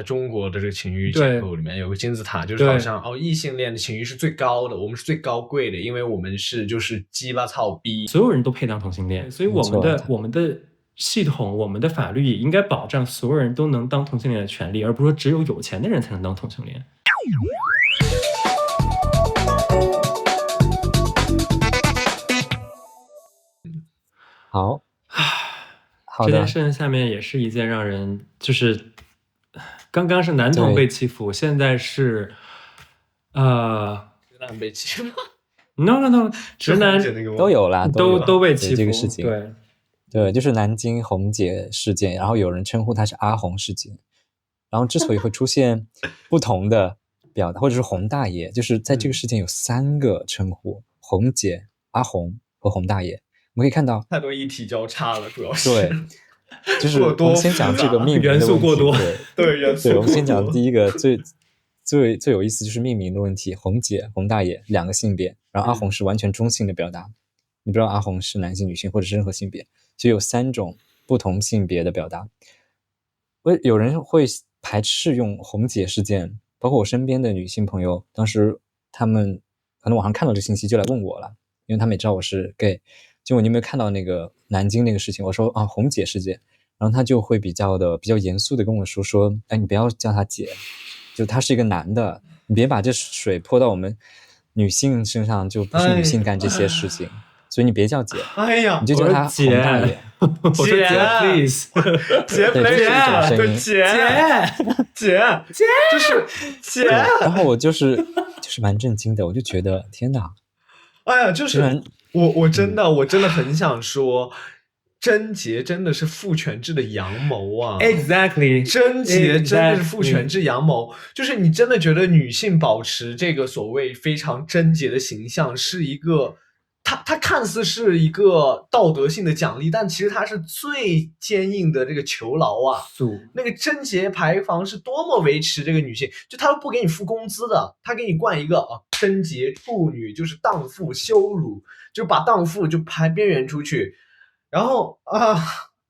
中国的这个情欲结构里面有个金字塔，就是好像异性恋的情欲是最高的，我们是最高贵的，因为我们是就是鸡巴操逼，所有人都配当同性恋，所以我们的系统，我们的法律也应该保障所有人都能当同性恋的权利，而不是说只有有钱的人才能当同性恋。好，这件事情下面也是一件让人就是刚刚是男同被欺负，现在是直男被欺负。No， 直男都有啦，都被欺负这个事情。对，就是南京红姐事件，然后有人称呼它是阿红事件。然后之所以会出现不同的表达，或者是红大爷，就是在这个事件有3个称呼：红姐、阿红和红大爷。我们可以看到太多议题交叉了，主要是对，就是我们先讲这个命名的问题，元素过多，对元素过多。对，我们先讲第一个最有意思就是命名的问题，红姐、红大爷2个性别，然后阿红是完全中性的表达，你不知道阿红是男性、女性或者是任何性别，所以有3种不同性别的表达。有人会排斥用红姐事件，包括我身边的女性朋友，当时他们可能网上看到这信息就来问我了，因为他们也知道我是 gay， 就你有没有看到那个南京那个事情？我说啊，红姐事件，然后他就会比较严肃的跟我说，哎，你不要叫他姐，就他是一个男的，你别把这水泼到我们女性身上，就不是女性干这些事情，所以你别叫姐，你就叫他红大爷。我说姐 please， 姐 please， 对姐，就是姐。然后我就是蛮震惊的，我就觉得天哪，哎呀，就是我真的很想说，贞洁真的是父权制的阳谋啊 ！Exactly， 贞洁真的是父权制阳谋，就是你真的觉得女性保持这个所谓非常贞洁的形象是一个。它看似是一个道德性的奖励，但其实它是最坚硬的这个囚牢啊！那个贞洁牌坊是多么维持这个女性，就他都不给你付工资的，他给你冠一个贞洁处女，就是荡妇羞辱，就把荡妇就排边缘出去，然后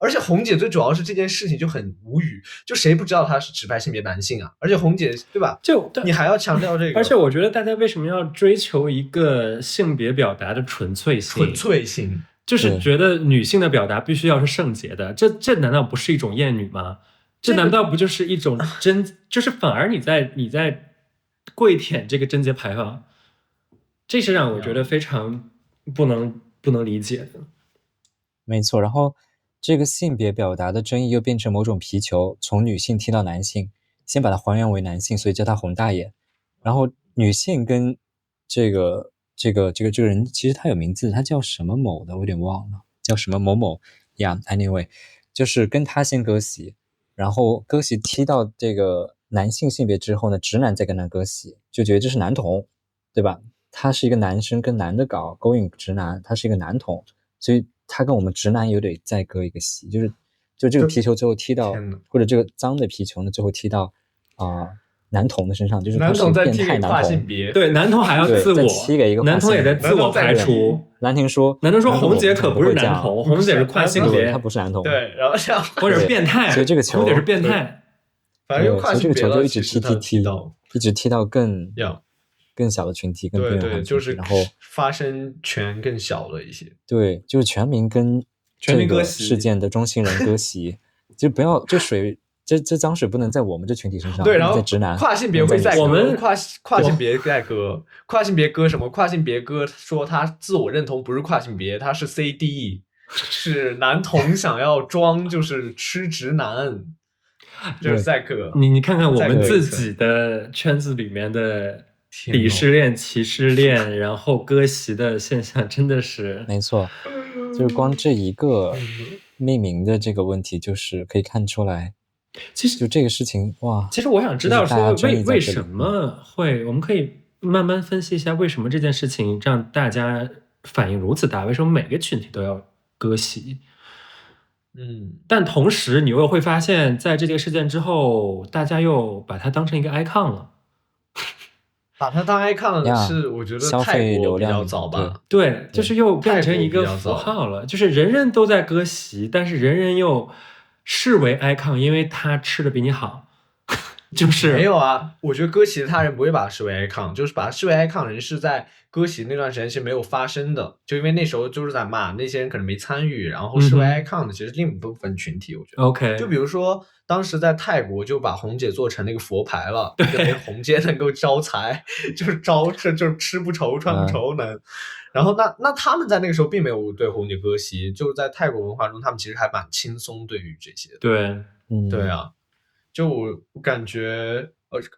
而且红姐最主要是这件事情就很无语，就谁不知道她是指派性别男性啊？而且红姐对吧？就你还要强调这个，而且我觉得大家为什么要追求一个性别表达的纯粹性？就是觉得女性的表达必须要是圣洁的，这难道不是一种厌女吗？这难道不就是一种就是反而你在跪舔这个贞洁牌坊，这是让我觉得非常不能理解的。没错，然后。这个性别表达的争议又变成某种皮球，从女性踢到男性，先把它还原为男性，所以叫他红大爷。然后女性跟这个人，其实他有名字，他叫什么某的，我有点忘了，叫什么某某呀。Anyway， 就是跟他先割席，然后割席踢到这个男性性别之后呢，直男再跟他割席，就觉得这是男同，对吧？他是一个男生跟男的搞勾引直男，他是一个男同，所以。他跟我们直男有得再割一个席，就这个皮球最后踢到，或者这个脏的皮球呢，最后踢到男同的身上，就是他是变态男同，对，男同还要自我踢给一个男同也在自我排除。男同说红姐可不是男同，红姐是跨性别，他不是男同，对，然后像或者是变态，所以这个球红姐是变态，反正跨性别这个球就一直踢，一直踢到更小的群体，更边缘化，就是然后发声权更小了一些。对，就是全民跟这个事件的中心人割席，就不要这水，这脏水不能在我们这群体身上。对，然后在直男跨性别会再割，我们跨性别再割，跨性别割什么？跨性别割说他自我认同不是跨性别，他是 CD， 是男同想要装就是吃直男，就是再割。你看看我们自己的圈子里面的。鄙视链、歧视链，然后割席的现象真的是没错，就是光这一个命名的这个问题，就是可以看出来，其实就这个事情哇。其实我想知道说为什么会，我们可以慢慢分析一下为什么这件事情让大家反应如此大，为什么每个群体都要割席？但同时你又会发现，在这件事件之后，大家又把它当成一个 icon 了。把它当 icon 是我觉得泰国比较早吧，对，就是又变成一个符号了，就是人人都在割席，但是人人又视为 icon， 因为他吃的比你好。就是没有啊，我觉得歌席的他人不会把他视为 icon， 就是把他视为 icon 人是在歌席那段时间是没有发生的，就因为那时候就是在骂那些人可能没参与，然后视为 icon 的其实另一部分群体，我觉得 OK， 就比如说当时在泰国就把红姐做成那个佛牌了，认为红姐能够招财，就是吃不愁穿不愁能。然后那他们在那个时候并没有对红姐割席，就是在泰国文化中他们其实还蛮轻松对于这些的。对，对啊，就我感觉，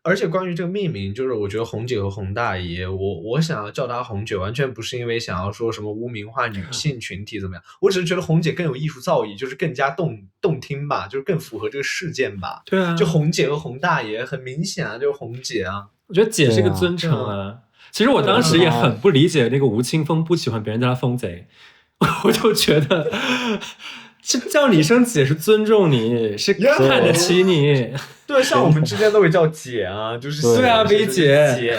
而且关于这个命名，就是我觉得红姐和红大爷，我想要叫她红姐，完全不是因为想要说什么污名化女性群体怎么样，我只是觉得红姐更有艺术造诣，就是更加动听吧，就是更符合这个事件吧。对啊，就红姐和红大爷很明显啊，就是红姐啊。我觉得姐是个尊称啊。其实我当时也很不理解那个吴青峰不喜欢别人叫他疯贼，我就觉得这叫你一声姐是尊重你，是看得起你。对，像我们之间都会叫姐啊，就是对啊，薇姐、姐、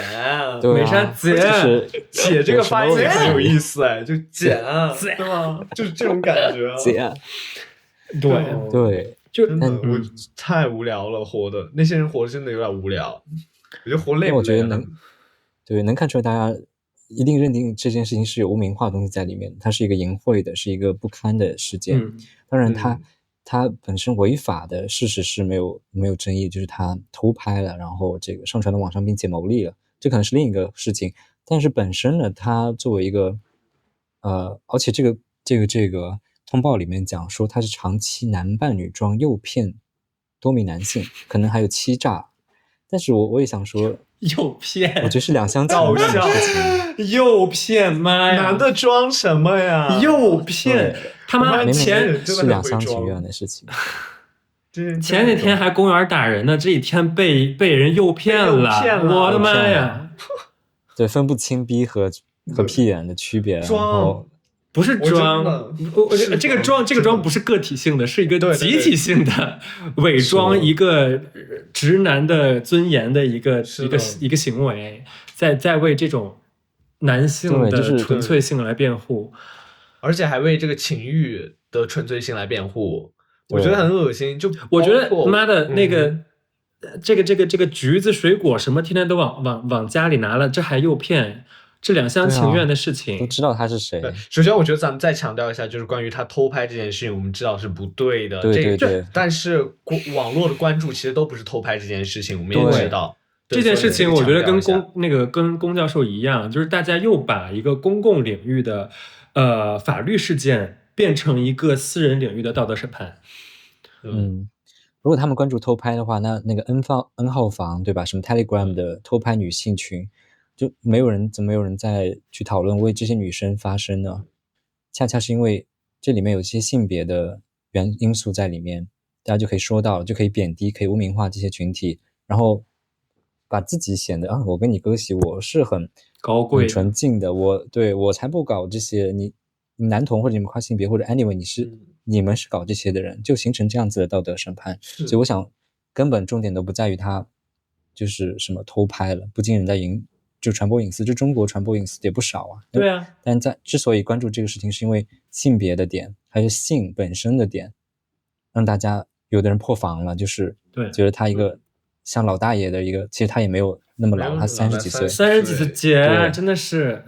美莎姐、姐这个发音也很有意思哎，就姐啊，对吗？就是这种感觉啊，姐，对，就真的我太无聊了，活的那些人活的真的有点无聊，我觉得活累不累。我觉得能看出来大家一定认定这件事情是有污名化的东西在里面，它是一个淫秽的，是一个不堪的事件。当然它本身违法的事实是没有争议，就是他偷拍了，然后这个上传到网上并且牟利了，这可能是另一个事情。但是本身呢，它作为一个而且这个通报里面讲说他是长期男扮女装诱骗多名男性，可能还有欺诈。但是我也想说，诱骗，我觉得是两相情愿的事情。诱骗，妈呀！男的装什么呀？诱骗，他妈是两厢情愿的事情。前几天还公园打人呢，这几天被人诱骗了，我的妈呀！对，分不清逼和屁眼的区别，然后。不是装，这个装不是个体性的，是一个集体性的伪装一个直男的尊严的一个行为，在为这种男性的纯粹性来辩护，而且还为这个情欲的纯粹性来辩护，我觉得很恶心。就我觉得妈的那个这个橘子水果什么，天天都往家里拿了，这还诱骗。这两厢情愿的事情，都知道他是谁。首先，我觉得咱们再强调一下，就是关于他偷拍这件事情，我们知道是不对的。对。但是网络的关注其实都不是偷拍这件事情，我们也知道这件事情。我觉得跟龚教授一样，就是大家又把一个公共领域的法律事件变成一个私人领域的道德审判。如果他们关注偷拍的话，那个 N 号房对吧？什么 Telegram 的偷拍女性群。就怎么没有人再去讨论为这些女生发声呢？恰恰是因为这里面有一些性别的因素在里面，大家就可以说到，就可以贬低，可以污名化这些群体，然后把自己显得我跟你割席，我是很高贵、很纯净的，我才不搞这些，你男同或者你们跨性别或者 anyway 你们是搞这些的人，就形成这样子的道德审判。所以我想根本重点都不在于他就是什么偷拍了，不经人家就传播隐私，就中国传播隐私也不少啊。对啊，但之所以关注这个事情，是因为性别的点，还有性本身的点，让大家有的人破防了，就是觉得他一个像老大爷的一个，其实他也没有那么老，他30几岁，30几岁姐真的是，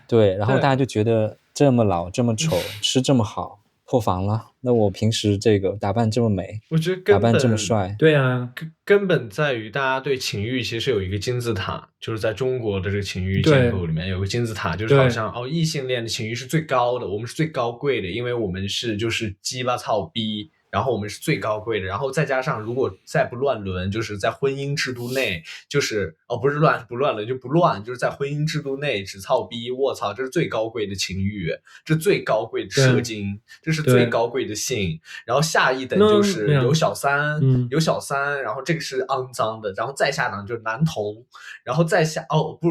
对，然后大家就觉得这么老这么丑，吃这么好。破防了，那我平时这个打扮这么美，我觉得打扮这么帅，对啊，根本在于大家对情欲其实有一个金字塔，就是在中国的这个情欲建构里面有个金字塔，就是好像异性恋的情欲是最高的，我们是最高贵的，因为我们是就是鸡巴操逼。然后我们是最高贵的，然后再加上如果再不乱伦，就是在婚姻制度内，就是不是不乱伦就不乱，就是在婚姻制度内只操逼，卧槽，这是最高贵的情欲，这最高贵的射精，这是最高贵的性。然后下一等就是有小三，有小三，然后这个是肮脏的，然后再下等就是男同，然后再下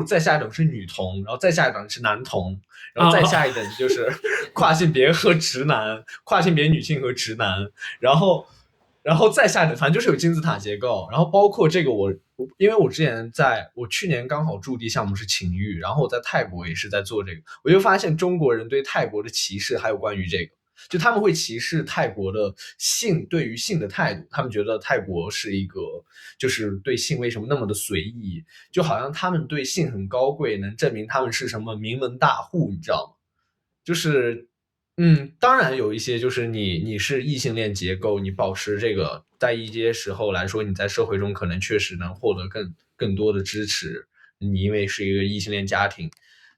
再下一等是女同，然后再下一等是男同，然后再下一等就是跨性别和直男，跨性别女性和直男。然后再下一反正就是有金字塔结构，然后包括这个因为我之前我去年刚好驻地项目是情欲，然后我在泰国也是在做这个，我就发现中国人对泰国的歧视还有关于这个，就他们会歧视泰国的性对于性的态度，他们觉得泰国是一个就是对性为什么那么的随意，就好像他们对性很高贵，能证明他们是什么名门大户，你知道吗？就是当然有一些就是你是异性恋结构，你保持这个在一些时候来说，你在社会中可能确实能获得更多的支持，你因为是一个异性恋家庭，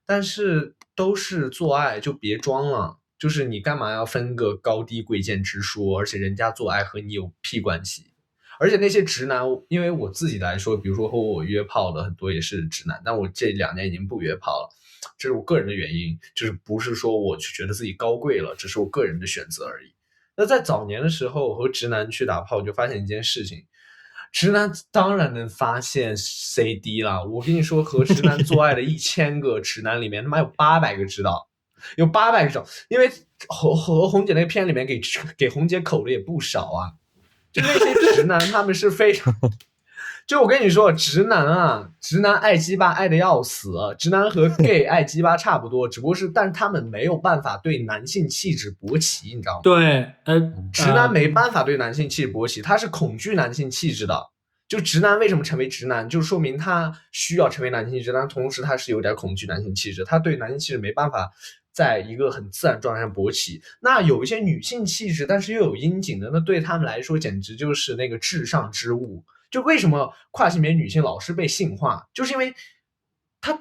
但是都是做爱就别装了，就是你干嘛要分个高低贵贱之说，而且人家做爱和你有屁关系。而且那些直男，因为我自己来说，比如说和我约炮的很多也是直男，但我这2年已经不约炮了，这是我个人的原因，就是不是说我去觉得自己高贵了，只是我个人的选择而已。那在早年的时候，我和直男去打炮，就发现一件事情，直男当然能发现 CD 了。我跟你说，和直男做爱的1000个直男里面，他妈有800个知道，有800个知道，因为和红姐那个片里面给红姐口的也不少啊。就那些直男，他们是非常，就我跟你说，直男爱鸡巴爱的要死，直男和 gay 爱鸡巴差不多，只不过是，但他们没有办法对男性气质勃起，你知道吗？对，直男没办法对男性气质勃起，他是恐惧男性气质的。就直男为什么成为直男，就说明他需要成为男性气质，但同时他是有点恐惧男性气质，他对男性气质没办法在一个很自然状态上勃起。那有一些女性气质但是又有阴茎的，那对他们来说简直就是那个至上之物。就为什么跨性别女性老是被性化，就是因为她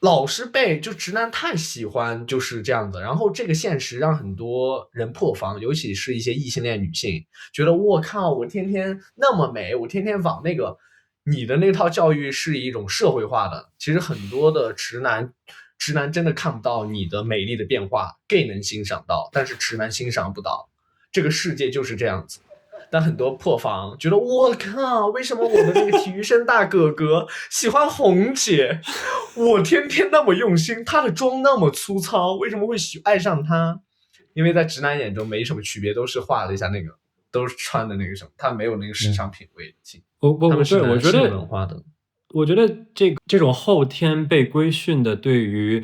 老是被就直男太喜欢就是这样子，然后这个现实让很多人破防，尤其是一些异性恋女性觉得我靠，我天天那么美，我天天往那个你的那套教育是一种社会化的，其实很多的直男真的看不到你的美丽的变化 ，gay 能欣赏到，但是直男欣赏不到，这个世界就是这样子。但很多破防觉得我靠，为什么我的那个体育生大哥哥喜欢红姐？我天天那么用心，他的妆那么粗糙，为什么会爱上他？因为在直男眼中没什么区别，都是画了一下那个，都是穿的那个什么，他没有那个时尚品味。我觉得文化的，我觉得这种后天被规训的对于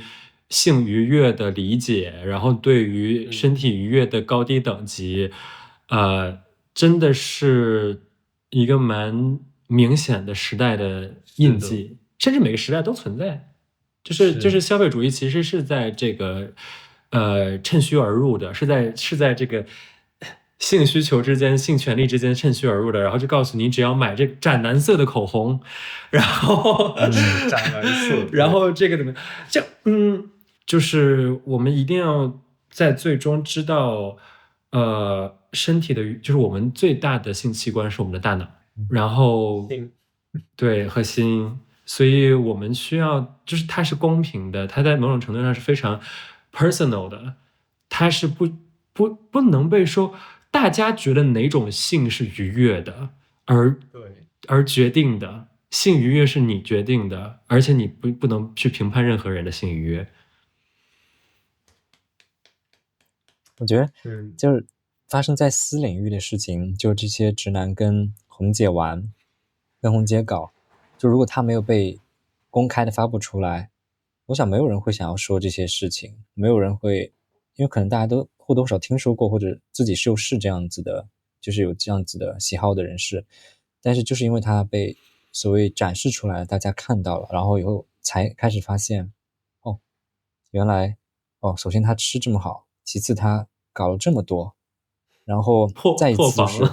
性愉悦的理解，然后对于身体愉悦的高低等级，真的是一个蛮明显的时代的印记，甚至每个时代都存在。就是消费主义其实是在这个趁虚而入的，是在这个性需求之间、性权利之间趁虚而入的，然后就告诉你只要买这斩蓝色的口红，然后斩蓝色，然后这个怎么这就是我们一定要在最终知道。身体的就是我们最大的性器官是我们的大脑，然后对和心，所以我们需要就是它是公平的，它在某种程度上是非常 personal 的，它是不能被说大家觉得哪种性是愉悦的而决定的，性愉悦是你决定的，而且你不能去评判任何人的性愉悦。我觉得就是发生在私领域的事情，就这些直男跟红姐玩，跟红姐搞，就如果他没有被公开的发布出来，我想没有人会想要说这些事情，没有人会，因为可能大家都或多或少听说过，或者自己是这样子的，就是有这样子的喜好的人士，但是就是因为他被所谓展示出来，大家看到了，然后以后才开始发现，原来首先他吃这么好，其次他搞了这么多，然后再一次就是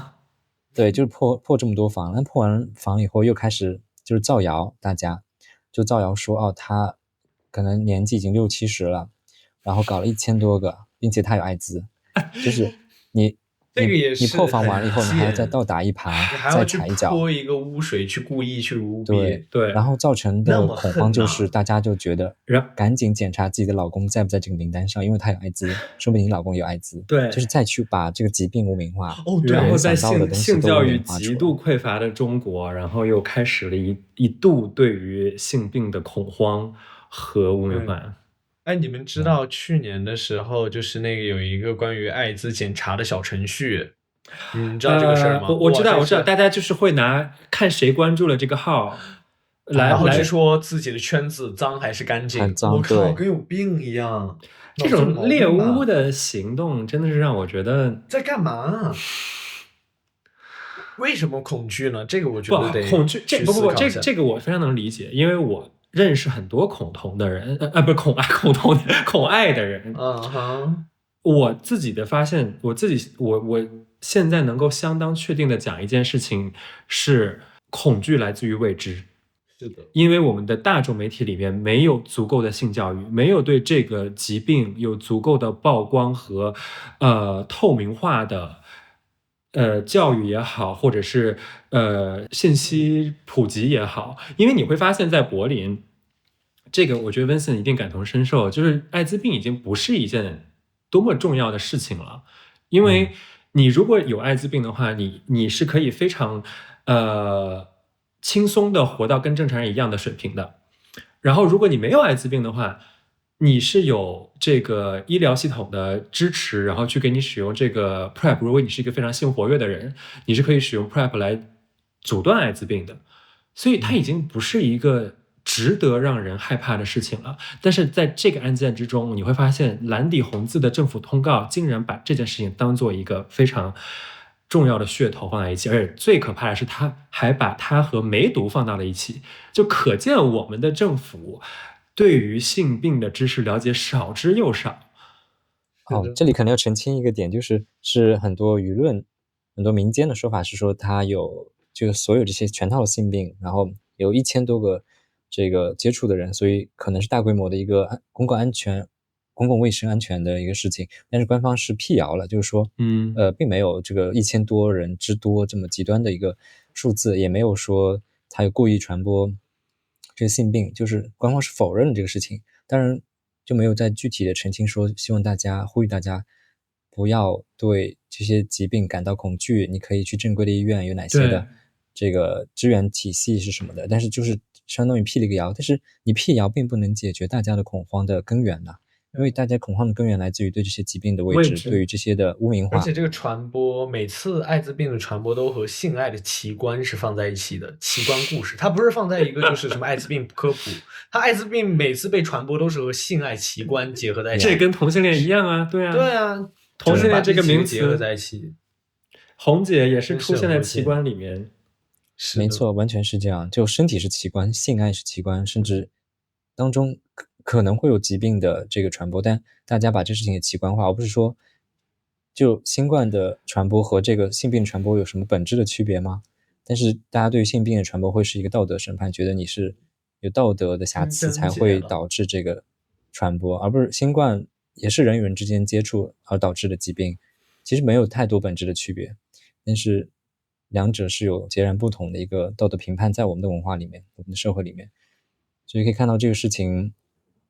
对，就是破这么多房，那破完房以后又开始就是造谣，大家就造谣说他可能年纪已经60、70了，然后搞了1000多个，并且他有艾滋，就是你这个也是你破防完了以后，你还要再倒打一盘，再踩一脚，泼一个污水，去故意去污蔑，对，然后造成的恐慌就是大家就觉得赶紧检查自己的老公在不在这个名单上，因为他有艾滋，说不定你老公有艾滋，对，就是再去把这个疾病污名化，然后在性教育极度匮乏的中国，然后又开始了一度对于性病的恐慌和污名化。你们知道去年的时候，就是那个有一个关于艾滋检查的小程序，你知道这个事儿吗？我知道，大家就是会看谁关注了这个号，然后去说自己的圈子脏还是干净，我靠，跟有病一样。这种猎巫的行动真的是让我觉得在干嘛？为什么恐惧呢？这个我觉得得恐惧，这个我非常能理解，因为我认识很多恐同的人，不是恐爱的人。我自己的发现，我现在能够相当确定的讲一件事情是，恐惧来自于未知。是的，因为我们的大众媒体里面没有足够的性教育，没有对这个疾病有足够的曝光和透明化的教育也好，或者是信息普及也好。因为你会发现在柏林，这个我觉得温森一定感同身受，就是艾滋病已经不是一件多么重要的事情了。因为你如果有艾滋病的话，你是可以非常轻松的活到跟正常人一样的水平的。然后如果你没有艾滋病的话，你是有这个医疗系统的支持，然后去给你使用这个 PrEP。如果你是一个非常性活跃的人，你是可以使用 PrEP 来阻断艾滋病的。所以它已经不是一个值得让人害怕的事情了。但是在这个案件之中，你会发现蓝底红字的政府通告竟然把这件事情当做一个非常重要的噱头放在一起，而且最可怕的是他还把它和梅毒放到了一起，就可见我们的政府对于性病的知识了解少之又少。这里可能要澄清一个点，是很多舆论、很多民间的说法是说他有这个所有这些全套的性病，然后有1000多个这个接触的人，所以可能是大规模的一个公共卫生安全的一个事情。但是官方是辟谣了，就是说，并没有这个1000多人之多这么极端的一个数字，也没有说他有故意传播这个性病，就是官方是否认了这个事情。当然就没有再具体的澄清说，希望呼吁大家不要对这些疾病感到恐惧，你可以去正规的医院，有哪些的这个支援体系是什么的。但是就是相当于辟了一个谣，但是你辟谣并不能解决大家的恐慌的根源呐。因为大家恐慌的根源来自于对这些疾病的未知，对于这些的污名化。而且这个传播，每次艾滋病的传播都和性爱的奇观是放在一起的，奇观故事，它不是放在一个就是什么艾滋病科普，它艾滋病每次被传播都是和性爱奇观结合在一起。这跟同性恋一样啊，对啊，对啊，同性恋这个名词结合在一起。红姐也是出现在奇观里面，没错，完全是这样。就身体是奇观，性爱是奇观，甚至当中可能会有疾病的这个传播，但大家把这事情也奇观化，而不是说就新冠的传播和这个性病传播有什么本质的区别吗？但是大家对于性病的传播会是一个道德审判，觉得你是有道德的瑕疵才会导致这个传播，而不是新冠也是人与人之间接触而导致的疾病，其实没有太多本质的区别，但是两者是有截然不同的一个道德评判在我们的文化里面，我们的社会里面。所以可以看到这个事情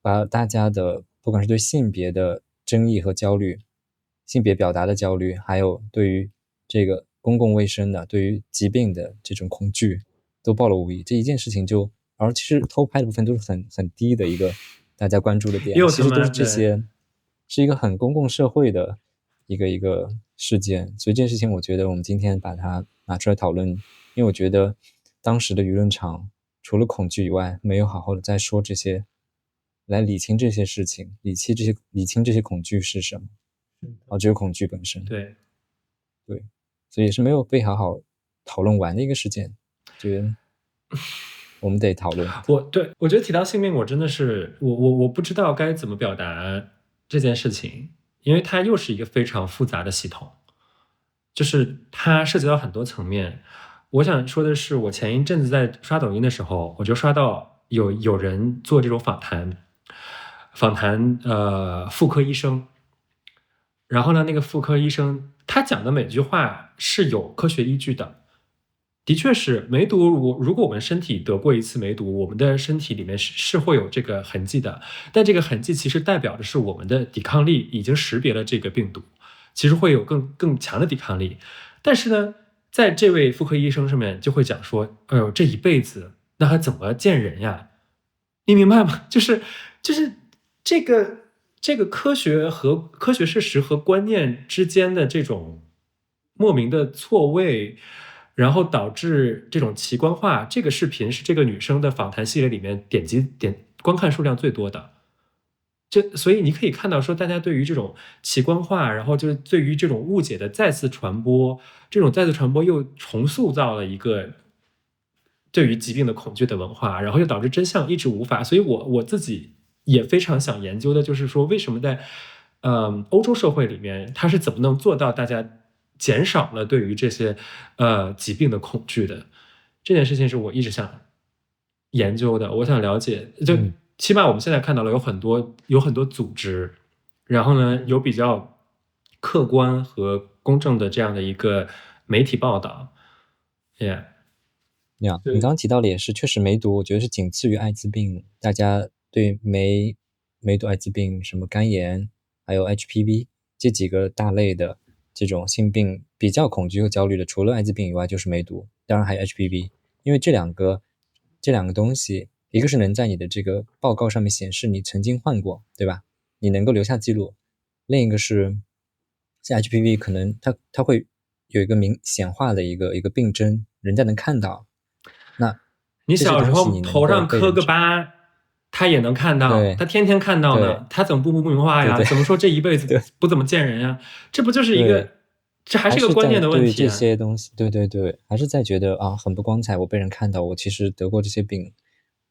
把大家的不管是对性别的争议和焦虑，性别表达的焦虑，还有对于这个公共卫生的对于疾病的这种恐惧都暴露无遗。这一件事情而其实偷拍的部分都是很低的一个大家关注的点，其实都是这些，是一个很公共社会的一个事件。所以这件事情我觉得我们今天把它拿出来讨论，因为我觉得当时的舆论场除了恐惧以外，没有好好的在说这些，来理清这些事情，理清这些恐惧是什么，只有恐惧本身。对，所以也是没有被好好讨论完的一个事件，觉得我们得讨论。我觉得提到性病，我真的是我不知道该怎么表达这件事情，因为它又是一个非常复杂的系统，就是它涉及到很多层面。我想说的是，我前一阵子在刷抖音的时候，我就刷到有人做这种访谈妇科医生，然后呢，那个妇科医生他讲的每句话是有科学依据的。的确是梅毒，如果我们身体得过一次梅毒，我们的身体里面是会有这个痕迹的，但这个痕迹其实代表的是我们的抵抗力已经识别了这个病毒，其实会有更强的抵抗力。但是呢，在这位妇科医生上面就会讲说，哎呦，这一辈子那还怎么见人呀？你明白吗？就是这个科学事实和观念之间的这种莫名的错位，然后导致这种奇观化。这个视频是这个女生的访谈系列里面观看数量最多的。所以你可以看到说，大家对于这种奇观化，然后就是对于这种误解的再次传播，这种再次传播又重塑造了一个对于疾病的恐惧的文化，然后又导致真相一直无法。所以我自己也非常想研究的就是说，为什么在欧洲社会里面，它是怎么能做到大家减少了对于这些疾病的恐惧的？这件事情是我一直想研究的，我想了解。就起码我们现在看到了有很多组织，然后呢有比较客观和公正的这样的一个媒体报道。你刚刚提到的也是，确实梅毒我觉得是仅次于艾滋病，大家对梅毒、艾滋病、什么肝炎还有 HPV 这几个大类的这种性病比较恐惧和焦虑的，除了艾滋病以外就是梅毒，当然还有 HPV。因为这两个东西，一个是能在你的这个报告上面显示你曾经患过，对吧？你能够留下记录。另一个是像 HPV 可能它会有一个明显化的一个病征，人家能看到。那你小时候头上磕个疤，他也能看到，他天天看到呢，他怎么不明化呀？怎么说这一辈子不怎么见人呀？这不就是一个，这还是一个观念的问题啊。对这些东西，对，还是在觉得啊很不光彩，我被人看到，我其实得过这些病。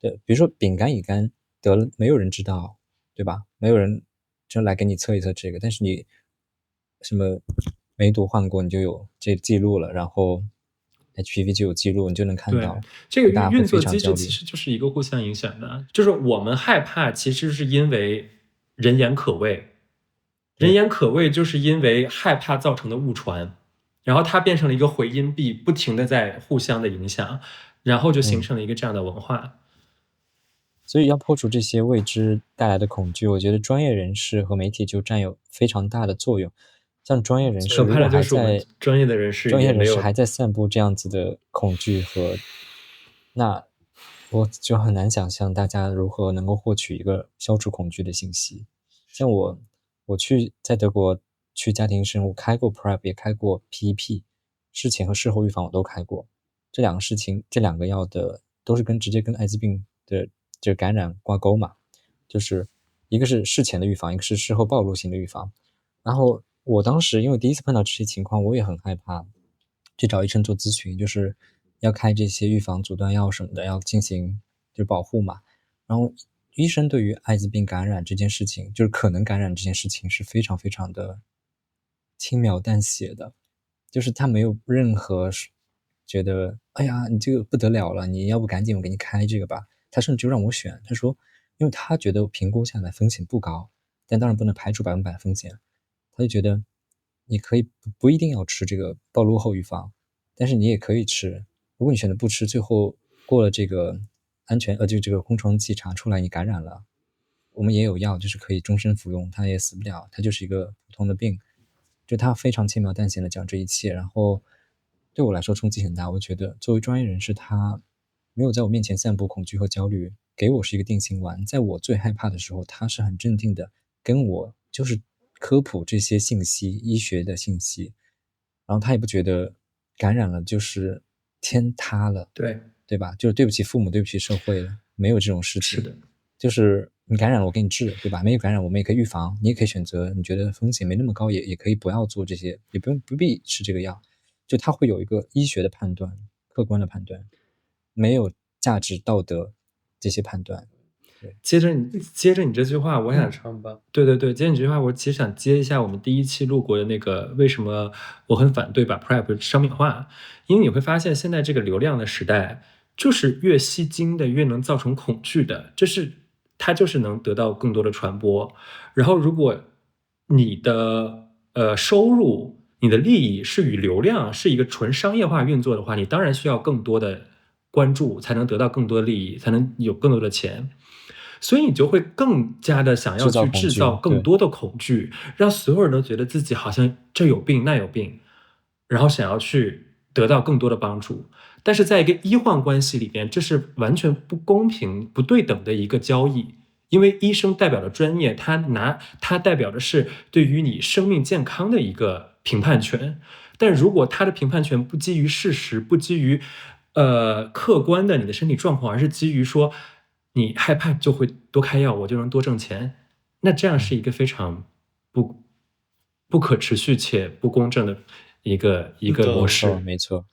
对，比如说丙肝、乙肝得了，没有人知道，对吧？没有人就来给你测一测这个，但是你什么梅毒患过，你就有这记录了，然后HPV 就有记录，你就能看到。这个运作机制其实就是一个互相影响的，就是我们害怕其实是因为人言可畏，人言可畏就是因为害怕造成的误传，然后它变成了一个回音壁，不停的在互相的影响，然后就形成了一个这样的文化。所以要破除这些未知带来的恐惧，我觉得专业人士和媒体就占有非常大的作用。像专业人士如果还在专业人士还在散布这样子的恐惧和，那我就很难想象大家如何能够获取一个消除恐惧的信息。像我在德国去家庭医生，我开过 PrEP 也开过 PEP， 事前和事后预防我都开过。这两个药的都是直接跟艾滋病的这个感染挂钩嘛，就是一个是事前的预防，一个是事后暴露性的预防。然后我当时因为第一次碰到这些情况，我也很害怕，去找医生做咨询，就是要开这些预防阻断药什么的，要进行就是保护嘛。然后医生对于艾滋病感染这件事情，就是可能感染这件事情是非常非常的轻描淡写的，就是他没有任何觉得哎呀你这个不得了了，你要不赶紧我给你开这个吧。他甚至就让我选，他说因为他觉得评估下来风险不高，但当然不能排除100%风险。他就觉得你可以不一定要吃这个暴露后预防，但是你也可以吃。如果你选择不吃，最后过了这个就这个空窗期查出来你感染了，我们也有药，就是可以终身服用，他也死不了，他就是一个普通的病。就他非常轻描淡写的讲这一切，然后对我来说冲击很大。我觉得作为专业人士，他没有在我面前散布恐惧和焦虑，给我是一个定心丸。在我最害怕的时候，他是很镇定的跟我就是科普这些信息，医学的信息，然后他也不觉得感染了就是天塌了，对吧？就是对不起父母，对不起社会了，没有这种事情。是的，就是你感染了我给你治，对吧？没有感染我们也可以预防，你也可以选择你觉得风险没那么高，也可以不要做这些，也不必吃这个药。就他会有一个医学的判断，客观的判断，没有价值道德这些判断。接着你这句话，我想对，接着你这句话，我其实想接一下我们第一期录过的那个为什么我很反对把 PrEP 商品化，因为你会发现现在这个流量的时代，就是越吸睛的越能造成恐惧的，它就是能得到更多的传播。然后如果你的收入、你的利益是与流量是一个纯商业化运作的话，你当然需要更多的关注，才能得到更多的利益，才能有更多的钱。所以你就会更加的想要去制造更多的恐惧，让所有人都觉得自己好像这有病那有病，然后想要去得到更多的帮助。但是在一个医患关系里边，这是完全不公平不对等的一个交易，因为医生代表的专业，他代表的是对于你生命健康的一个评判权。但如果他的评判权不基于事实，不基于客观的你的身体状况，而是基于说你害怕就会多开药，我就能多挣钱，那这样是一个非常不可持续且不公正的一个模式。没错。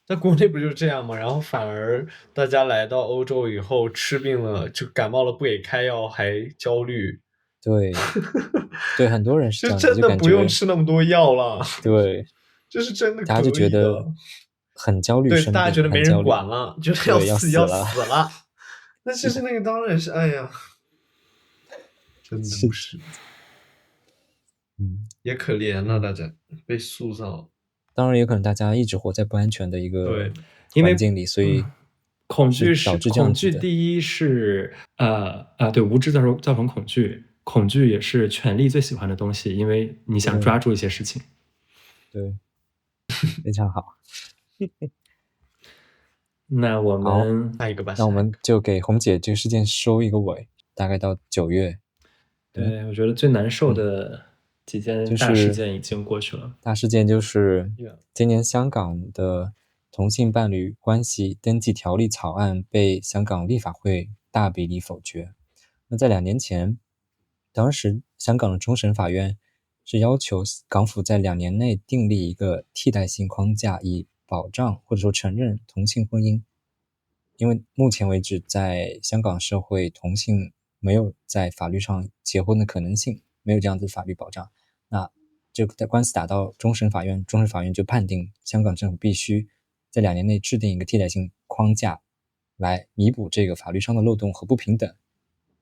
在国内不就是这样吗？然后反而大家来到欧洲以后吃病了，就感冒了不给开药还焦虑。对对，很多人是这样，就真的不用吃那么多药了。对，就是真的大家就觉得很焦虑，对，大家觉得没人管了，觉得要死了。那其实那个当然是，哎呀，真的不是。也可怜了，大家被塑造。当然也可能大家一直活在不安全的一个环境里，所以恐惧第一是对，无知造成恐惧，恐惧也是权力最喜欢的东西，因为你想抓住一些事情。对，非常好。那我们下一个吧。那我们就给红姐这个事件收一个尾，大概到9月。对，我觉得最难受的几件大事件已经过去了。大事件就是今年香港的同性伴侣关系登记条例草案被香港立法会大比例否决。那在2年前，当时香港的终审法院是要求港府在2年内订立一个替代性框架，以保障或者说承认同性婚姻。因为目前为止，在香港社会，同性没有在法律上结婚的可能性，没有这样子的法律保障。那这个官司打到终审法院，终审法院就判定香港政府必须在2年内制定一个替代性框架，来弥补这个法律上的漏洞和不平等。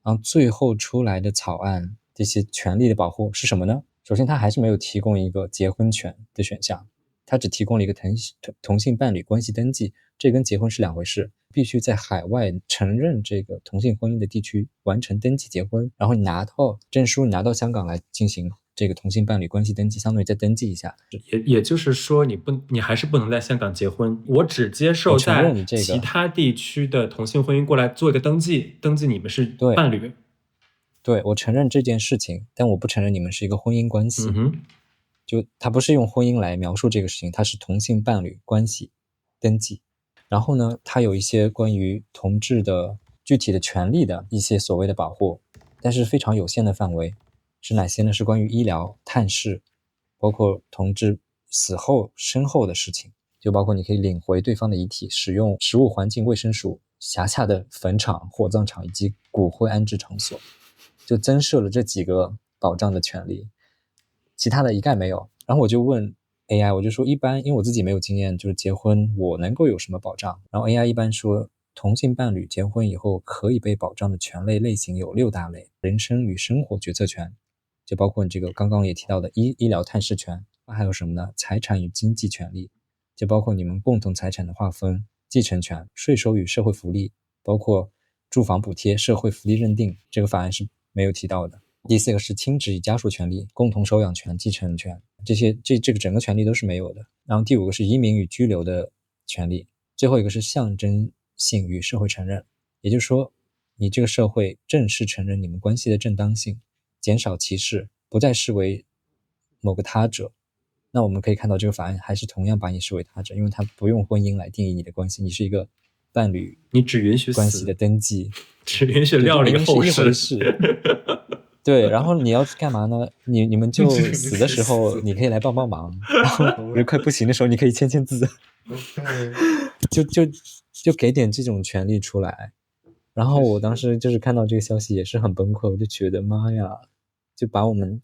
然后最后出来的草案，这些权利的保护是什么呢？首先，它还是没有提供一个结婚权的选项，它只提供了一个同性伴侣关系登记，这跟结婚是2回事。必须在海外承认这个同性婚姻的地区完成登记结婚，然后你拿到证书，你拿到香港来进行这个同性伴侣关系登记，相当于再登记一下。也就是说，你还是不能在香港结婚，我只接受在其他地区的同性婚姻过来做一个登记你们是伴侣。对，我承认这件事情，但我不承认你们是一个婚姻关系。就它不是用婚姻来描述这个事情，它是同性伴侣关系登记。然后呢，它有一些关于同志的具体的权利的一些所谓的保护，但是非常有限的范围。是哪些呢？是关于医疗、探视，包括同志死后身后的事情，就包括你可以领回对方的遗体，使用食物环境卫生署辖下的坟场、火葬场以及骨灰安置场所，就增设了这几个保障的权利，其他的一概没有。然后我就问AI， 我就说一般，因为我自己没有经验，就是结婚我能够有什么保障？然后 AI 一般说，同性伴侣结婚以后可以被保障的权利类型有6大类：人身与生活决策权，就包括这个刚刚也提到的医疗探视权，还有什么呢？财产与经济权利，就包括你们共同财产的划分、继承权、税收与社会福利，包括住房补贴、社会福利认定，这个法案是没有提到的。第4个是亲职与家属权利、共同收养权、继承权，这个整个权利都是没有的。然后第5个是移民与居留的权利，最后一个是象征性与社会承认，也就是说，你这个社会正式承认你们关系的正当性，减少歧视，不再视为某个他者。那我们可以看到这个法案还是同样把你视为他者，因为它不用婚姻来定义你的关系，你是一个伴侣，你只允许关系的登记，只允许料理后事。对，然后你要干嘛呢？你们就死的时候，你可以来帮忙，然后快不行的时候，你可以签字，就给点这种权利出来。然后我当时就是看到这个消息也是很崩溃，我就觉得妈呀，就把我们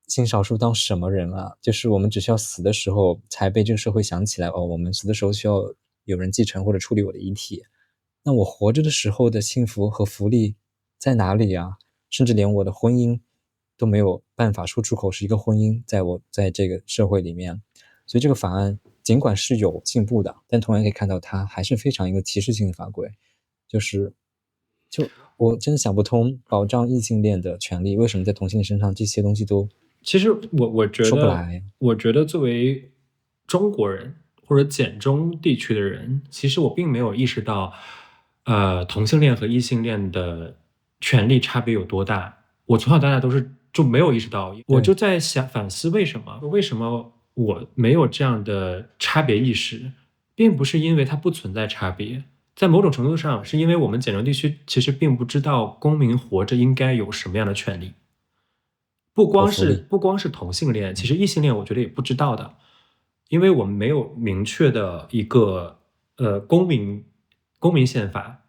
性少数当什么人啊？就是我们只需要死的时候才被这个社会想起来，哦，我们死的时候需要有人继承或者处理我的遗体。那我活着的时候的幸福和福利在哪里啊？甚至连我的婚姻都没有办法说出口是一个婚姻，在这个社会里面。所以这个法案尽管是有进步的，但同样可以看到它还是非常一个歧视性的法规。就我真的想不通，保障异性恋的权利为什么在同性恋身上这些东西都其实我觉得说不来。我觉得作为中国人或者简中地区的人，其实我并没有意识到同性恋和异性恋的权利差别有多大。我从小到大都是就没有意识到，我就在反思为什么我没有这样的差别意识，并不是因为它不存在差别，在某种程度上是因为我们简中地区其实并不知道公民活着应该有什么样的权利。不光是同性恋，其实异性恋我觉得也不知道的，因为我们没有明确的一个公民宪法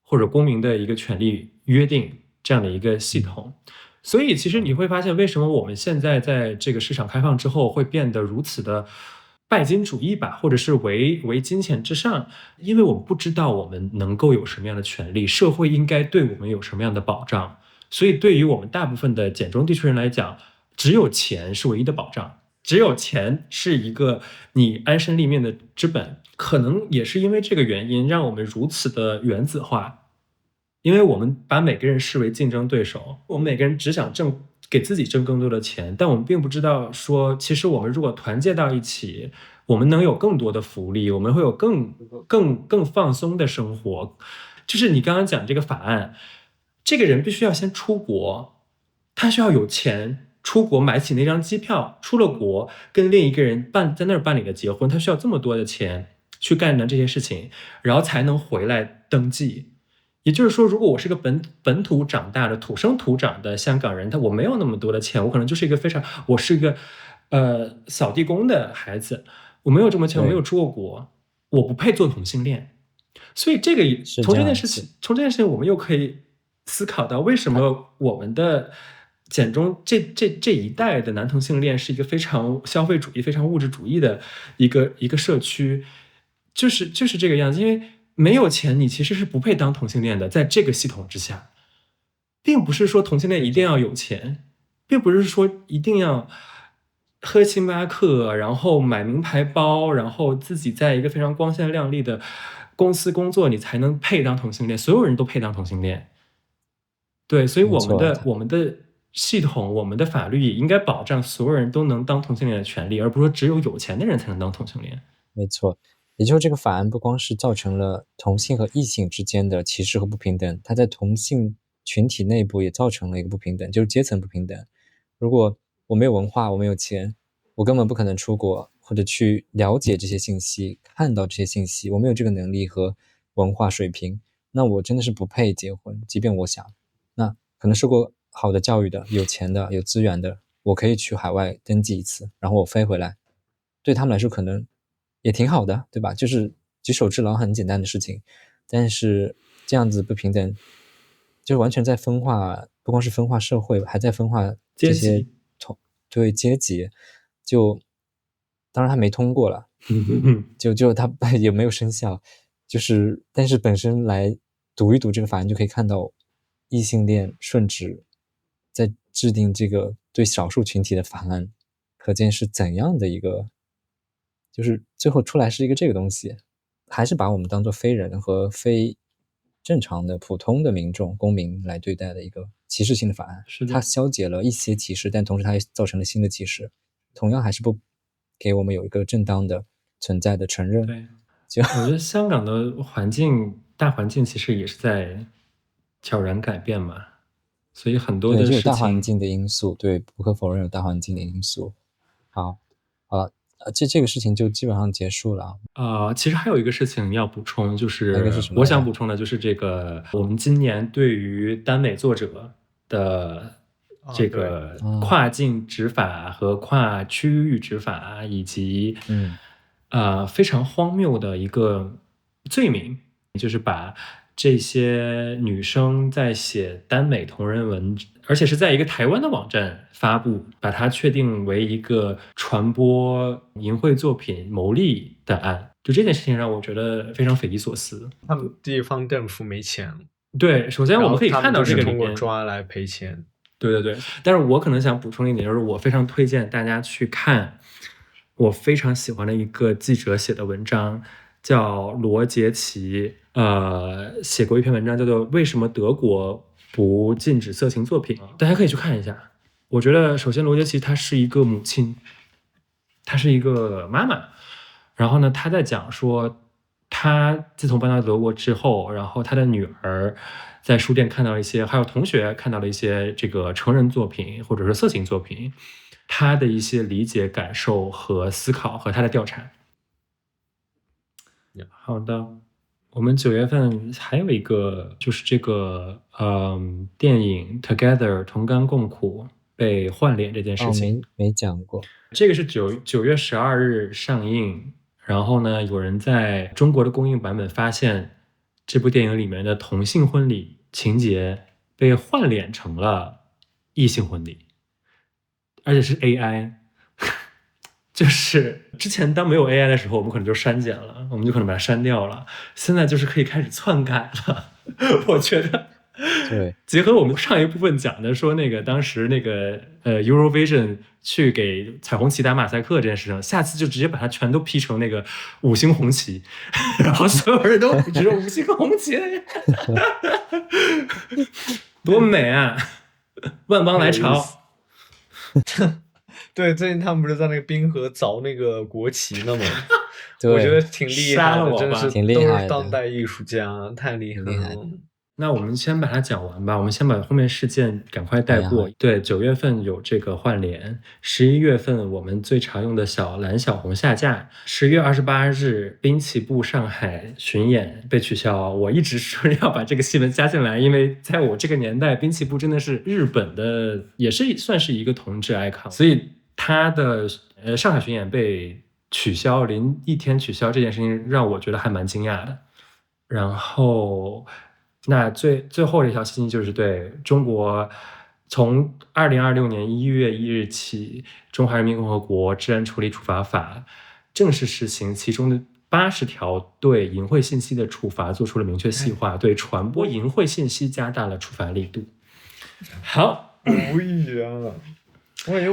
或者公民的一个权利约定这样的一个系统。所以其实你会发现，为什么我们现在在这个市场开放之后会变得如此的拜金主义吧，或者是唯金钱至上，因为我们不知道我们能够有什么样的权利，社会应该对我们有什么样的保障。所以对于我们大部分的简中地区人来讲，只有钱是唯一的保障，只有钱是一个你安身立命的之本。可能也是因为这个原因，让我们如此的原子化，因为我们把每个人视为竞争对手，我们每个人只想给自己挣更多的钱，但我们并不知道说，其实我们如果团结到一起，我们能有更多的福利，我们会有更放松的生活。就是你刚刚讲这个法案，这个人必须要先出国，他需要有钱出国买起那张机票，出了国跟另一个人在那儿办理了结婚，他需要这么多的钱去干的这些事情，然后才能回来登记。也就是说，如果我是个本土长大的土生土长的香港人，我没有那么多的钱，我可能就是一个我是一个扫地工的孩子，我没有这么钱，我没有出过国，我不配做同性恋。所以从这件事情我们又可以思考到，为什么我们的简中这一代的男同性恋是一个非常消费主义、非常物质主义的一个社区，就是这个样子。因为没有钱，你其实是不配当同性恋的。在这个系统之下，并不是说同性恋一定要有钱，并不是说一定要喝星巴克，然后买名牌包，然后自己在一个非常光鲜亮丽的公司工作，你才能配当同性恋。所有人都配当同性恋。对，所以我们的系统，我们的法律也应该保障所有人都能当同性恋的权利，而不是说只有有钱的人才能当同性恋。没错，也就是这个法案不光是造成了同性和异性之间的歧视和不平等，它在同性群体内部也造成了一个不平等，就是阶层不平等。如果我没有文化，我没有钱，我根本不可能出国或者去了解这些信息，看到这些信息，我没有这个能力和文化水平，那我真的是不配结婚。即便我想，那可能受过好的教育的、有钱的、有资源的，我可以去海外登记一次，然后我飞回来，对他们来说可能也挺好的，对吧？就是举手之劳，很简单的事情。但是这样子不平等，就完全在分化，不光是分化社会，还在分化这些对阶级。就当然他没通过了，就他也没有生效，就是但是本身来读一读这个法案，就可以看到异性恋顺直在制定这个对少数群体的法案，可见是怎样的一个，就是最后出来是一个这个东西，还是把我们当作非人和非正常的普通的民众公民来对待的一个歧视性的法案。它消解了一些歧视，但同时它也造成了新的歧视，同样还是不给我们有一个正当的存在的承认。对，我觉得香港的大环境其实也是在悄然改变嘛，所以很多的事情有大环境的因素，对，不可否认有大环境的因素。好了，这个事情就基本上结束了。其实还有一个事情要补充，就是我想补充的就是这个我们今年对于耽美作者的这个跨境执法和跨区域执法，以及非常荒谬的一个罪名，就是把这些女生在写耽美同人文，而且是在一个台湾的网站发布，把它确定为一个传播淫秽作品牟利的案。就这件事情让我觉得非常匪夷所思。他们地方政府没钱。对，首先我们可以看到这个里面通过抓来赔钱。对，但是我可能想补充一点，就是我非常推荐大家去看我非常喜欢的一个记者写的文章，叫罗杰奇，写过一篇文章叫做为什么德国不禁止色情作品，大家可以去看一下。我觉得首先罗杰奇她是一个母亲，她是一个妈妈，然后呢她在讲说她自从搬到德国之后，然后她的女儿在书店看到一些，还有同学看到了一些这个成人作品或者是色情作品，他的一些理解、感受和思考和他的调查。好的，我们9月份还有一个就是这个电影 Together 同甘共苦被换脸这件事情。没讲过。这个是9月12日上映，然后呢，有人在中国的公映版本发现这部电影里面的同性婚礼情节被换脸成了异性婚礼，而且是 AI。就是之前当没有 AI 的时候，我们可能就删减了，我们就可能把它删掉了。现在就是可以开始篡改了。我觉得，对，结合我们上一部分讲的，说那个当时那个Eurovision 去给彩虹旗打马赛克这件事情，下次就直接把它全都 P 成那个5星红旗，然后所有人都指着5星红旗，多美啊！万邦来朝。对，最近他们不是在那个冰河凿那个国旗呢吗？我觉得挺厉害的，真的是挺厉害的，都是当代艺术家，太厉害了。那我们先把它讲完吧，我们先把后面事件赶快带过。对，9月份有这个换脸，11月份我们最常用的小蓝小红下架，10月28日滨崎步上海巡演被取消。我一直说要把这个新闻加进来，因为在我这个年代，滨崎步真的是日本的，也是算是一个同志 icon， 所以他的上海巡演被取消，临一天取消这件事情让我觉得还蛮惊讶的。然后那最后的一条信息就是对中国从2026年1月1日起，中华人民共和国治安处理处罚法正式实行，其中的80条对淫秽信息的处罚做出了明确细化，对传播淫秽信息加大了处罚力度。好，无语啊！我感觉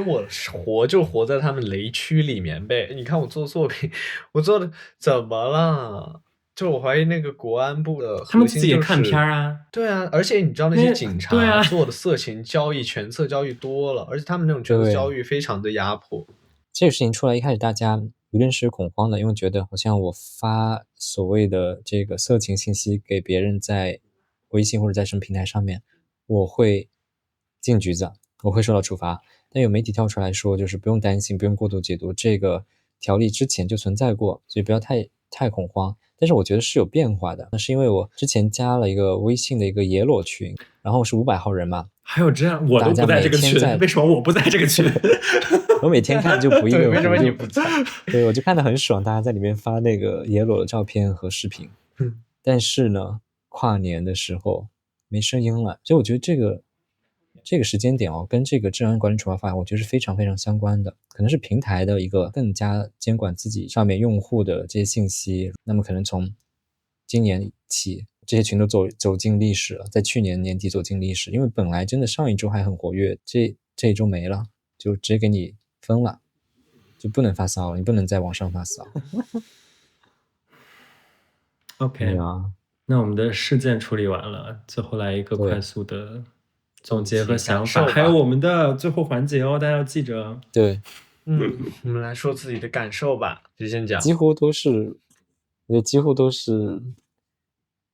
我就活在他们雷区里面呗。你看我做作品，我做的怎么了？就我怀疑那个国安部的他们自己也看片啊。对啊，而且你知道那些警察做的色情交易、权色交易多了，而且他们那种权色交易非常的压迫。这个事情出来一开始，大家舆论是恐慌的，因为觉得好像我发所谓的这个色情信息给别人在微信或者在什么平台上面，我会进局子，我会受到处罚。但有媒体跳出来说，就是不用担心，不用过度解读，这个条例之前就存在过，所以不要太恐慌。但是我觉得是有变化的，那是因为我之前加了一个微信的一个野裸群，然后是500号人嘛。还有这样，我都不在这个群，为什么我不在这个群？我每天看就补一个，为什么你不在？对，我就看得很爽，大家在里面发那个野裸的照片和视频。但是呢，跨年的时候没声音了，所以我觉得这个时间点跟这个治安管理处罚法，我觉得是非常非常相关的，可能是平台的一个更加监管自己上面用户的这些信息。那么可能从今年起，这些群都走进历史了，在去年年底走进历史，因为本来真的上一周还很活跃，这一周没了，就直接给你封了，就不能发骚了，你不能在网上发骚。OK 啊，那我们的事件处理完了，最后来一个快速的总结和想法，还有我们的最后环节大家要记着。对，我们来说自己的感受吧，谁先讲？几乎都是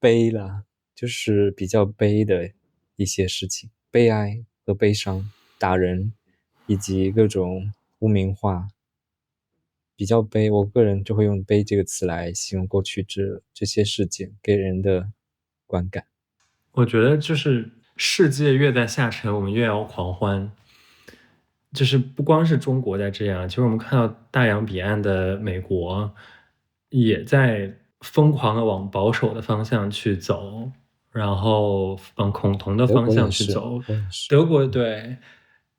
悲了，就是比较悲的一些事情，悲哀和悲伤，打人以及各种污名化，比较悲。我个人就会用悲这个词来形容过去这些事件给人的观感。我觉得就是世界越在下沉，我们越要狂欢。就是不光是中国在这样，其实我们看到大洋彼岸的美国也在疯狂的往保守的方向去走，然后往恐同的方向去走。德国对，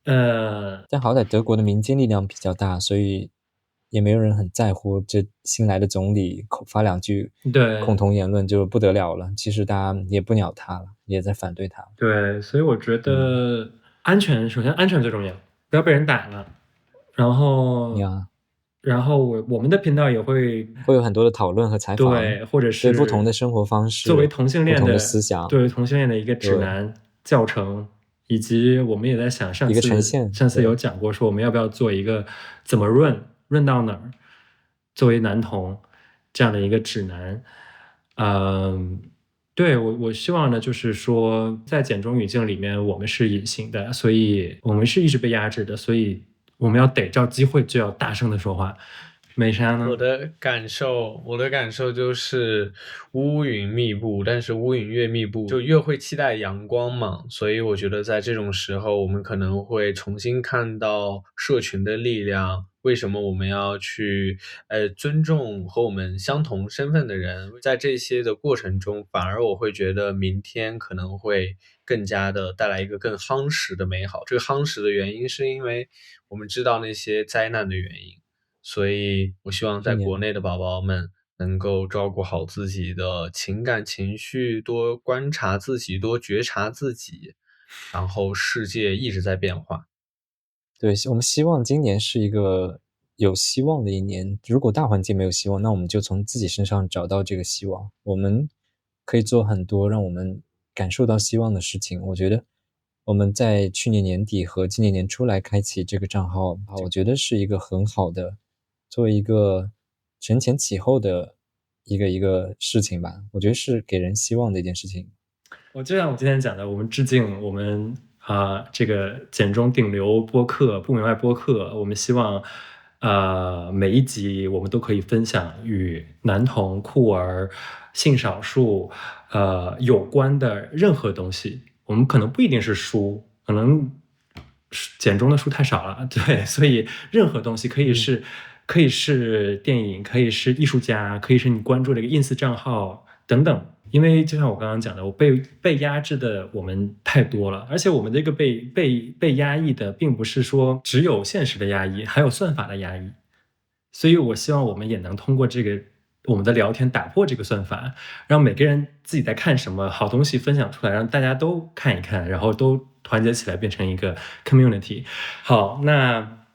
但好歹德国的民间力量比较大，所以也没有人很在乎这新来的总理发2句恐同言论就不得了了。其实大家也不鸟他了，也在反对他。对，所以我觉得安全，首先安全最重要，不要被人打了。然后我们的频道也会有很多的讨论和采访，对，或者是对不同的生活方式，作为同性恋的思想，对同性恋的一个指南教程，以及我们也在想上次有讲过说我们要不要做一个怎么润到哪儿，作为男同这样的一个指南。对，我希望呢，就是说在简中语境里面我们是隐形的，所以我们是一直被压制的，所以我们要逮着机会就要大声的说话。美莎呢？我的感受就是乌云密布，但是乌云越密布就越会期待阳光嘛，所以我觉得在这种时候，我们可能会重新看到社群的力量。为什么我们要去尊重和我们相同身份的人？在这些的过程中，反而我会觉得明天可能会更加的带来一个更夯实的美好。这个夯实的原因是因为我们知道那些灾难的原因。所以我希望在国内的宝宝们能够照顾好自己的情感情绪，多观察自己，多觉察自己，然后世界一直在变化。对，我们希望今年是一个有希望的一年。如果大环境没有希望，那我们就从自己身上找到这个希望。我们可以做很多让我们感受到希望的事情。我觉得我们在去年年底和今年年初来开启这个账号，我觉得是一个很好的作为一个承前启后的一个事情吧。我觉得是给人希望的一件事情。就像我今天讲的，我们致敬我们这个简中顶流播客不明白播客，我们希望每一集我们都可以分享与男同、酷儿、性少数有关的任何东西。我们可能不一定是书，可能简中的书太少了，对，所以任何东西可以是电影，可以是艺术家，可以是你关注的一个 ins 账号等等。因为就像我刚刚讲的，我被压制的我们太多了，而且我们这个被压抑的并不是说只有现实的压抑，还有算法的压抑。所以我希望我们也能通过这个我们的聊天打破这个算法，让每个人自己在看什么好东西分享出来，让大家都看一看，然后都团结起来变成一个 community。 好，那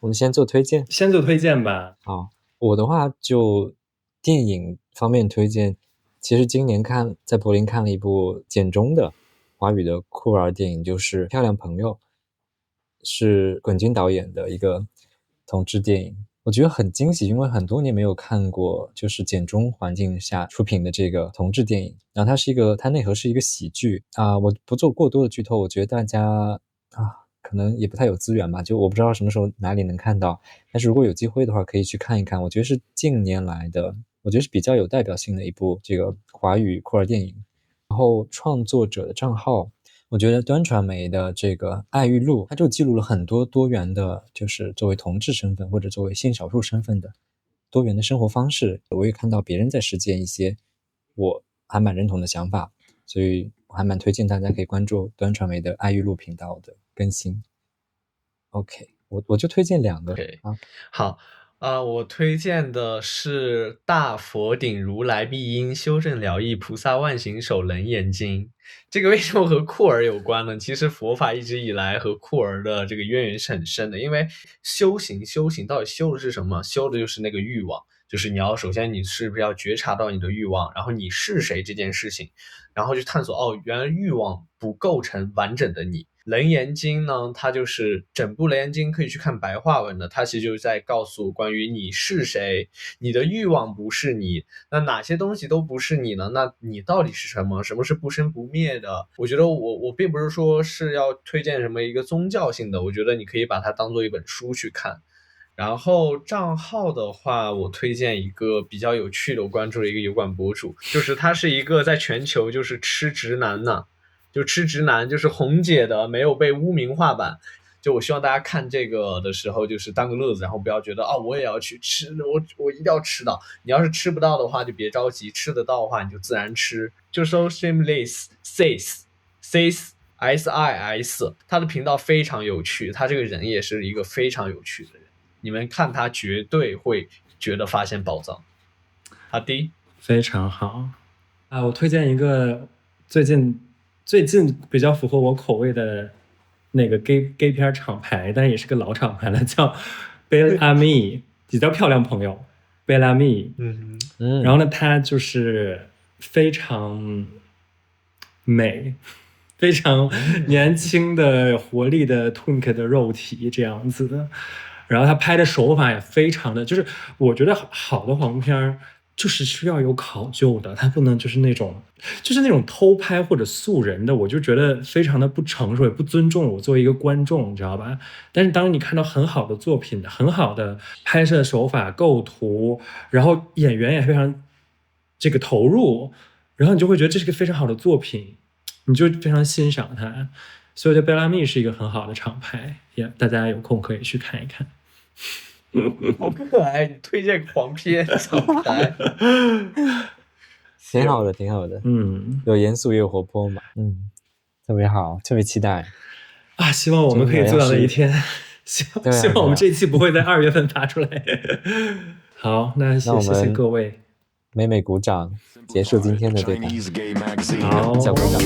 我们先做推荐吧。好，我的话就电影方面推荐，其实今年在柏林看了一部简中的华语的酷儿电影，就是《漂亮朋友》，是滚金导演的一个同志电影。我觉得很惊喜，因为很多年没有看过就是简中环境下出品的这个同志电影。然后它内核是一个喜剧我不做过多的剧透，我觉得大家可能也不太有资源吧，就我不知道什么时候哪里能看到，但是如果有机会的话可以去看一看。我觉得是近年来的，我觉得是比较有代表性的一部这个华语酷儿电影。然后创作者的账号，我觉得端传媒的这个爱玉露，它就记录了很多多元的，就是作为同志身份或者作为性少数身份的多元的生活方式。我也看到别人在实践一些我还蛮认同的想法，所以我还蛮推荐大家可以关注端传媒的爱玉露频道的更新。OK， 我就推荐2个。好。我推荐的是大佛顶如来密因修正疗愈菩萨万行手楞严经。这个为什么和酷儿有关呢？其实佛法一直以来和酷儿的这个渊源是很深的。因为修行到底修的是什么？修的就是那个欲望，就是首先你是不是要觉察到你的欲望，然后你是谁这件事情，然后去探索原来欲望不构成完整的你。楞严经呢，它就是整部楞严经可以去看白话文的，它其实就是在告诉关于你是谁，你的欲望不是你，那哪些东西都不是你呢？那你到底是什么？什么是不生不灭的？我觉得我并不是说是要推荐什么一个宗教性的，我觉得你可以把它当做一本书去看。然后账号的话，我推荐一个比较有趣的，我关注了一个油管博主，就是他是一个在全球就是吃直男呢，就吃直男，就是红姐的没有被污名化版。就我希望大家看这个的时候就是当个乐子，然后不要觉得我也要去吃，我一定要吃到。你要是吃不到的话就别着急，吃得到的话你就自然吃。就搜 Shameless Sis， 他的频道非常有趣，他这个人也是一个非常有趣的人，你们看他绝对会觉得发现宝藏。好的，非常好我推荐一个最近比较符合我口味的那个 gay 片厂牌，但也是个老厂牌了，叫 Bel Ami， 也叫漂亮朋友 Bel Ami。然后呢，它就是非常美，非常年轻的活力的 twink 的肉体这样子的。然后他拍的手法也非常的，就是我觉得好的黄片就是需要有考究的，它不能就是那种偷拍或者素人的，我就觉得非常的不成熟，也不尊重我作为一个观众，你知道吧？但是当你看到很好的作品，很好的拍摄手法、构图，然后演员也非常这个投入，然后你就会觉得这是个非常好的作品，你就非常欣赏它。所以我觉得贝拉密是一个很好的厂牌，也大家有空可以去看一看。好可爱，你推荐狂片厂牌，挺好的，挺好的，有严肃也有活泼嘛，特别好，特别期待啊！希望我们可以做到那一天，希望我们这一期不会在2月份发出来。好，那谢谢各位，美美鼓掌，结束今天的对谈。好，小鼓掌。